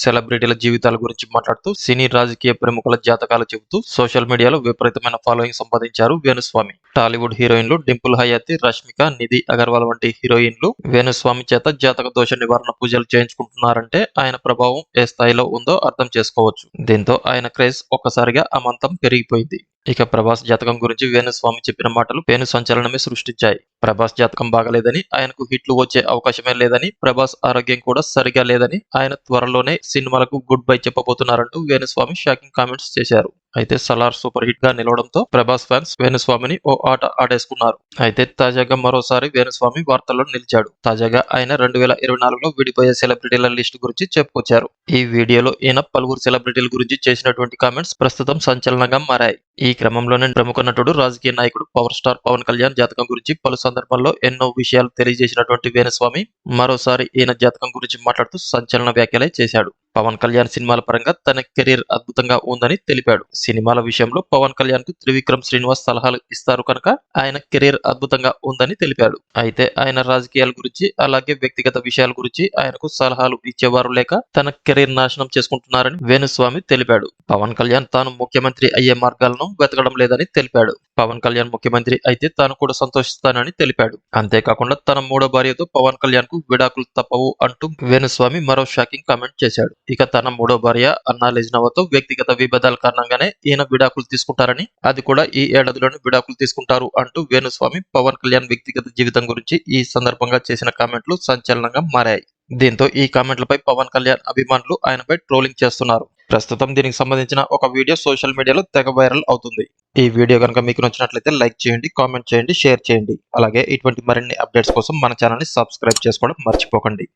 సెలబ్రిటీల జీవితాల గురించి మాట్లాడుతూ సినీ రాజకీయ ప్రముఖుల జాతకాలు చెబుతూ సోషల్ మీడియాలో విపరీతమైన ఫాలోయింగ్ సంపాదించారు వేణుస్వామి. టాలీవుడ్ హీరోయిన్లు డింపుల్ హయాతి, రష్మిక, నిధి అగర్వాల్ వంటి హీరోయిన్లు వేణుస్వామి చేత జాతక దోష నివారణ పూజలు చేయించుకుంటున్నారంటే ఆయన ప్రభావం ఏ స్థాయిలో ఉందో అర్థం చేసుకోవచ్చు. దీంతో ఆయన క్రేజ్ ఒక్కసారిగా అమాంతం పెరిగిపోయింది. ఇక ప్రభాస్ జాతకం గురించి వేణుస్వామి చెప్పిన మాటలు పేను సంచలనమే సృష్టించాయి. ప్రభాస్ జాతకం బాగలేదని, ఆయనకు హిట్లు వచ్చే అవకాశమే లేదని, ప్రభాస్ ఆరోగ్యం కూడా సరిగా లేదని, ఆయన త్వరలోనే సినిమాలకు గుడ్ బై చెప్పబోతున్నారంటూ వేణుస్వామి షాకింగ్ కామెంట్స్ చేశారు. అయితే సలార్ సూపర్ హిట్ గా నిలవడంతో ప్రభాస్ ఫ్యాన్స్ వేణుస్వామిని ఓ ఆట ఆడేసుకున్నారు. అయితే తాజాగా మరోసారి వేణుస్వామి వార్తల్లో నిలిచాడు. తాజాగా ఆయన 2024లో విడిపోయే సెలబ్రిటీల లిస్టు గురించి చెప్పుకొచ్చారు. ఈ వీడియోలో ఈయన పలువురు సెలబ్రిటీల గురించి చేసినటువంటి కామెంట్స్ ప్రస్తుతం సంచలనంగా మారాయి. ఈ క్రమంలోనే ప్రముఖ నటుడు, రాజకీయ నాయకుడు పవర్ స్టార్ పవన్ కళ్యాణ్ జాతకం గురించి పలు సందర్భాల్లో ఎన్నో విషయాలు తెలియజేసినటువంటి వేణుస్వామి మరోసారి ఈయన జాతకం గురించి మాట్లాడుతూ సంచలన వ్యాఖ్యలే చేశాడు. పవన్ కళ్యాణ్ సినిమాల పరంగా తన కెరీర్ అద్భుతంగా ఉందని తెలిపాడు. సినిమాల విషయంలో పవన్ కళ్యాణ్ కు త్రివిక్రమ్ శ్రీనివాస్ సలహాలు ఇస్తారు కనుక ఆయన కెరీర్ అద్భుతంగా ఉందని తెలిపాడు. అయితే ఆయన రాజకీయాల గురించి అలాగే వ్యక్తిగత విషయాల గురించి ఆయనకు సలహాలు ఇచ్చేవారు లేక తన కెరీర్ నాశనం చేసుకుంటున్నారని వేణుస్వామి తెలిపాడు. పవన్ కళ్యాణ్ తాను ముఖ్యమంత్రి అయ్యే మార్గాలను వెతకడం లేదని తెలిపాడు. పవన్ కళ్యాణ్ ముఖ్యమంత్రి అయితే తాను కూడా సంతోషిస్తానని తెలిపాడు. అంతేకాకుండా తన మూడో భార్యతో పవన్ కళ్యాణ్ కు విడాకులు తప్పవు అంటూ వేణుస్వామి మరో షాకింగ్ కామెంట్ చేశాడు. ఇక తన మూడో భార్య అన్నా లెజ్నోవాతో వ్యక్తిగత విభేదాల కారణంగానే ఈయన విడాకులు తీసుకుంటారని, అది కూడా ఈ ఏడాదిలోనే విడాకులు తీసుకుంటారు అంటూ వేణుస్వామి పవన్ కళ్యాణ్ వ్యక్తిగత జీవితం గురించి ఈ సందర్భంగా చేసిన కామెంట్లు సంచలనంగా మారాయి. దీంతో ఈ కామెంట్లపై పవన్ కళ్యాణ్ అభిమానులు ఆయనపై ట్రోలింగ్ చేస్తున్నారు. ప్రస్తుతం దీనికి సంబంధించిన ఒక వీడియో సోషల్ మీడియాలో తెగ వైరల్ అవుతుంది. ఈ వీడియో కనుక మీకు నచ్చినట్లయితే లైక్ చేయండి, కామెంట్ చేయండి, షేర్ చేయండి. అలాగే ఇటువంటి మరిన్ని అప్డేట్స్ కోసం మన ఛానల్ ని సబ్స్క్రైబ్ చేసుకోవడం మర్చిపోకండి.